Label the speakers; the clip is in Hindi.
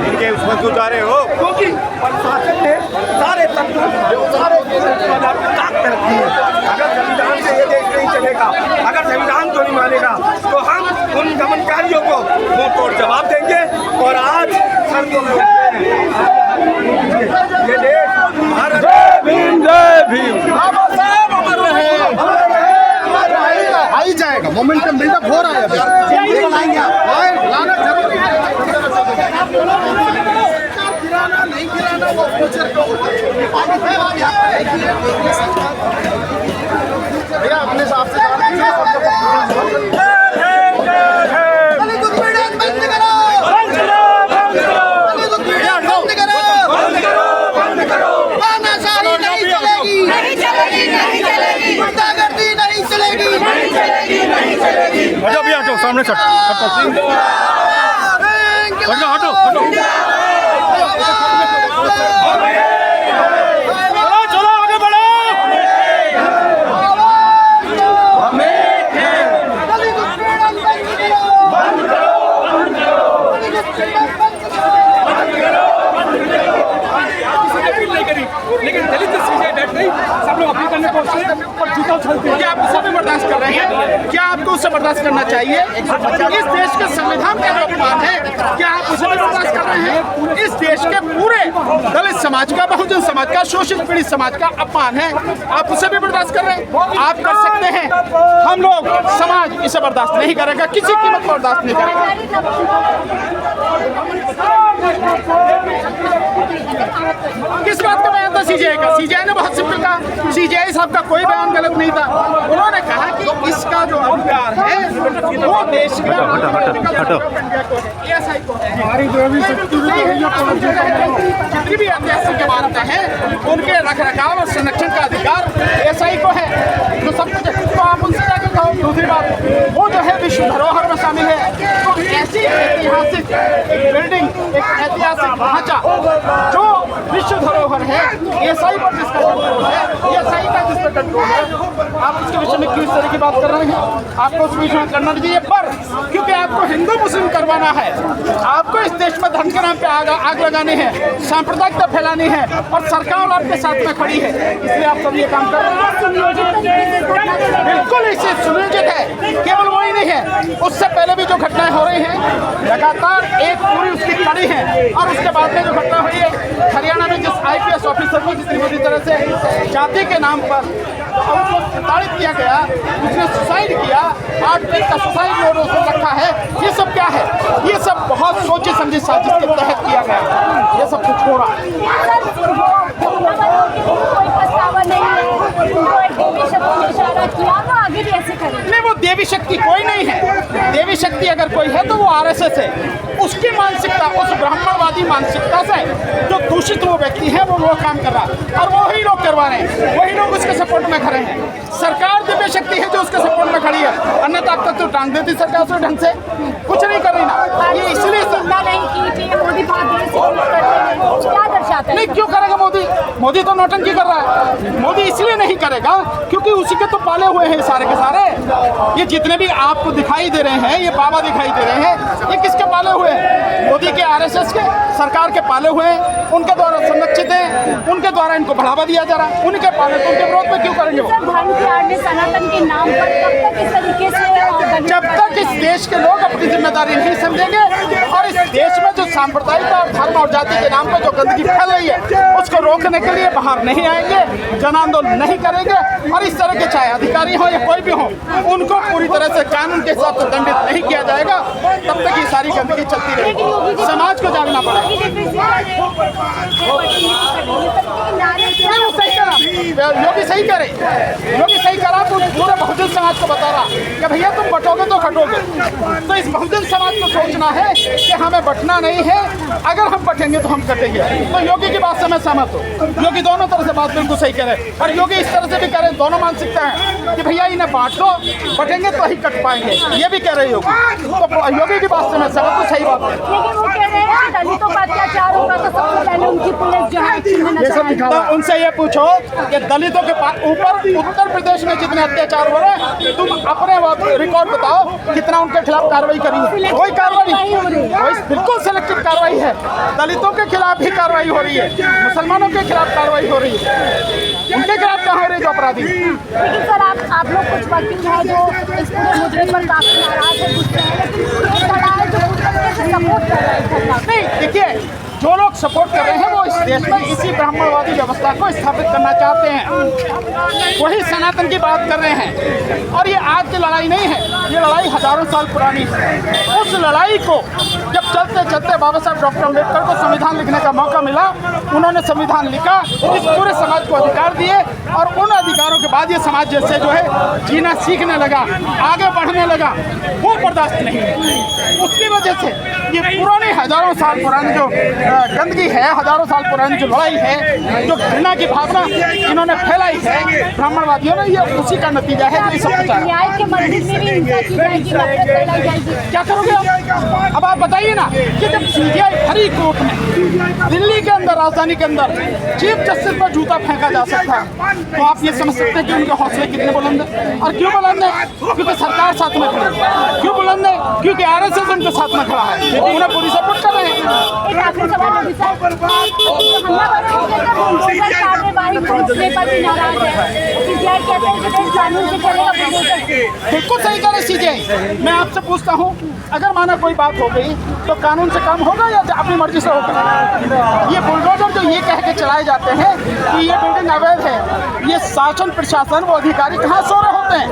Speaker 1: इनके उसमें क्यों जा रहे हो? क्योंकि प्रशासन ने सारे तंत्र रखी है। अगर संविधान से ये देश नहीं चलेगा, अगर संविधान को नहीं मानेगा तो हम उन दमनकारियों को मुंह तोड़ जवाब देंगे। और आज सर को ये देश भारत
Speaker 2: आ ही जाएगा। मोमेंटम बिल्डअप हो रहा है अभी। लाना जरूरी है। गिराना नहीं गिराना वो फ्यूचर का भैया अपने हिसाब से
Speaker 1: हटो सामने से हटो हटो हटो चलो आगे बढ़ो।
Speaker 3: लेकिन दलित सीधे बैठ गई, सब लोग अपील करने पहुंचे और जूता उछलते हैं। क्या आप उससे भी बर्दाश्त कर रहे हैं? क्या आपको उससे बर्दाश्त करना चाहिए? इस देश के संविधान का जो अपमान है, क्या आप उसे भी बर्दाश्त कर रहे हैं? इस देश के पूरे दलित समाज का, बहुजन समाज का, शोषित पीड़ित समाज का अपमान है, आप उसे भी बर्दाश्त कर रहे हैं? आप कर सकते हैं, हम लोग समाज इसे बर्दाश्त नहीं करेगा, किसी कीमत पर बर्दाश्त नहीं करेगा। किस बात का बयान था सीजीआई का? सीजीआई ने बहुत सिंपल कहा, सीजीआई साहब का कोई बयान गलत नहीं था। उन्होंने कहा कि इसका जो अधिकार है वो देश का एएसआई को है। जितनी भी ऐतिहासिक इमारतें हैं उनके रखरखाव और संरक्षण का अधिकार एएसआई को है। तो सब कुछ तो आप उनसे जाकर कहो। दूसरी बात, वो जो है विश्व धरोहर में शामिल है, तो ऐसी ऐतिहासिक एक बिल्डिंग, एक ऐतिहासिक ढांचा जो विश्व धरोहर है, एएसआई पर जिसका कंट्रोल है, एएसआई का जिस पर कंट्रोल है, आप उसके विषय में क्यों इस तरह की बात कर रहे हैं? आपको उस विषय में करना चाहिए, पर क्योंकि आपको हिंदू मुस्लिम करवाना है, आपको इस देश में धर्म के नाम पे आग लगानी है, सांप्रदायिकता फैलानी है, और सरकार आपके साथ में खड़ी है, इसलिए आप सब ये काम कर रहे हैं। बिल्कुल इसे सुनियोजित है, केवल वही नहीं है, उससे पहले भी जो घटनाएं हो रही हैं लगातार एक पूरी उसकी कड़ी है। और उसके बाद में जो घटना हुई है हरियाणा में, जिस आईपीएस ऑफिसर को जितनी बुरी तरह से जाति के नाम पर उसको प्रताड़ित किया गया, उसने सुसाइड किया, 8 पेज का सुसाइड नोट उसने रखा है, ये सब क्या है? ये सब बहुत सोची समझी साजिश के तहत किया गया, ये सब कुछ हो रहा है। नहीं, वो देवी शक्ति कोई नहीं है। देवी शक्ति अगर कोई है तो वो आरएसएस है। उसकी मानसिकता, उस ब्राह्मणवादी मानसिकता से जो दूषित वो व्यक्ति है, वो काम कर रहा है, और वही लोग करवा रहे हैं, वही लोग उसके सपोर्ट में खड़े हैं। सरकार दिव्य शक्ति है जो उसके सपोर्ट में खड़ी है, अन्यथा अब तक तो टांग देती सरकार से ढंग से, कुछ नहीं कर रही ना। ये इसलिए नहीं क्यों करेगा मोदी? मोदी तो नौटंकी कर रहा है। मोदी इसलिए नहीं करेगा क्योंकि उसी के तो पाले हुए हैं सारे के सारे। ये जितने भी आपको दिखाई दे रहे हैं, ये बाबा दिखाई दे रहे हैं, ये किसके पाले हुए हैं? मोदी के, आरएसएस के, सरकार के पाले हुए हैं, उनके द्वारा संरक्षित हैं, उनके द्वारा इनको बढ़ावा दिया जा रहा है, उनके पाले, तो उनके विरोध में क्यों करेंगे वो?
Speaker 4: सनातन के नाम पर कब तक इस तरीके से,
Speaker 3: जब तक इस देश के लोग अपनी जिम्मेदारी नहीं समझेंगे और इस देश में जो सांप्रदायिकता और धर्म और जाति के नाम पर जो गंदगी फैल रही है उसको रोकने के लिए बाहर नहीं आएंगे, जन आंदोलन नहीं करेंगे, और इस तरह के चाहे अधिकारी हो या कोई भी हो, उनको पूरी तरह से कानून के हिसाब से दंडित नहीं किया जाएगा, तब तक ये सारी गंदगी चलती रहेगी। समाज को जागना पड़ेगा। योगी सही करे, योगी सही करा तो पूरे बहुजन समाज को बता रहा कि भैया तुम बटोगे तो खटोगे। तो इस बहुजन समाज को सोचना है कि हमें बटना नहीं है, अगर हम बटेंगे तो हम कटेंगे। तो योगी की बात से मैं सहमत हूँ, योगी दोनों तरह से बात बिल्कुल सही कह रहे हैं, और योगी इस तरह से भी कह रहे हैं, दोनों मानसिकता है कि भैया इन्हें बांट दो, बटेंगे तो ही कट पाएंगे, ये भी कह रहे योगी। तो योगी की बात से मैं सहमत हूँ, सही बात है।
Speaker 4: लेकिन वो कह रहे हैं कि दलितों का अत्याचार होगा तो सबसे पहले उनकी पुलिस जो है एक्शन में नजर आएगी।
Speaker 3: तो उनसे ये पूछो कि दलितों के ऊपर उत्तर प्रदेश में जितने अत्याचार हो रहे हैं, तुम अपने रिकॉर्ड बताओ कितना उनके खिलाफ कार्रवाई करी है? कोई कार्रवाई नहीं, बिल्कुल सेलेक्टिव कार्रवाई है। दलितों के खिलाफ ही कार्रवाई हो रही है, मुसलमानों के खिलाफ कार्रवाई हो रही है, उनके खिलाफ कहाँ हो रही है जो अपराधी।
Speaker 4: लेकिन सर आप लोग कुछ वकील हैं जो इस पूरे मुद्दे पर काफी नाराज है, गुस्से हैं, लेकिन ये खड़ा है जो पूरी तरीके से सपोर्ट कर रहे हैं।
Speaker 3: नहीं, देखिए जो लोग सपोर्ट कर रहे हैं वो इस देश में इसी ब्राह्मणवादी व्यवस्था को स्थापित करना चाहते हैं, वही सनातन की बात कर रहे हैं। और ये आज की लड़ाई नहीं है, ये लड़ाई हजारों साल पुरानी है। उस लड़ाई को जब चलते चलते बाबा साहब डॉक्टर अम्बेडकर को संविधान लिखने का मौका मिला, उन्होंने संविधान लिखा, इस पूरे समाज को अधिकार दिए, और उन अधिकारों के बाद ये समाज जैसे जो है जीना सीखने लगा, आगे बढ़ने लगा, वो बर्दाश्त नहीं है। उसकी वजह से ये पुरानी हजारों साल पुरानी जो गंदगी है, हजारों साल पुरानी जो लड़ाई है, जो घृणा की भावना इन्होंने फैलाई है ब्राह्मणवादियों ने, ये उसी का नतीजा है।
Speaker 4: न्याय के मंदिर में भी हिंसा की जाएगी, नफरत फैलाई जाएगी,
Speaker 3: क्या करोगे आप? अब आप बताइए ना कि जब सीबीआई हरी कोर्ट में दिल्ली के अंदर, राजधानी के अंदर चीफ जस्टिस पर जूता फेंका जा सकता है, तो आप ये समझ सकते हैं कि उनके हौसले कितने बुलंद है। और क्यों बुलंद है? क्योंकि सरकार साथ में खड़ी है। क्यों बुलंद है? क्योंकि आरएसएस उनके साथ में खड़ा है, उन्हें पूरी सपोर्ट कर रहे हैं।
Speaker 4: एक आखिरी सवाल है सर, हमलावरों को लेकर बुलडोजर कार्रवाई रोकने पर भी नाराज है। सीबीआई कहते हैं कि देश कानून से चलेगा, बुलडोजर
Speaker 3: बिल्कुल सही कह रहे सीबीआई। मैं आपसे पूछता हूँ, अगर माना कोई बात हो गई तो कानून से काम होगा या अपनी मर्जी से होगा? ये बुलडोजर जो ये कह के चलाए जाते हैं कि ये बिल्डिंग अवैध है, ये शासन प्रशासन वो अधिकारी कहाँ सो रहे होते हैं?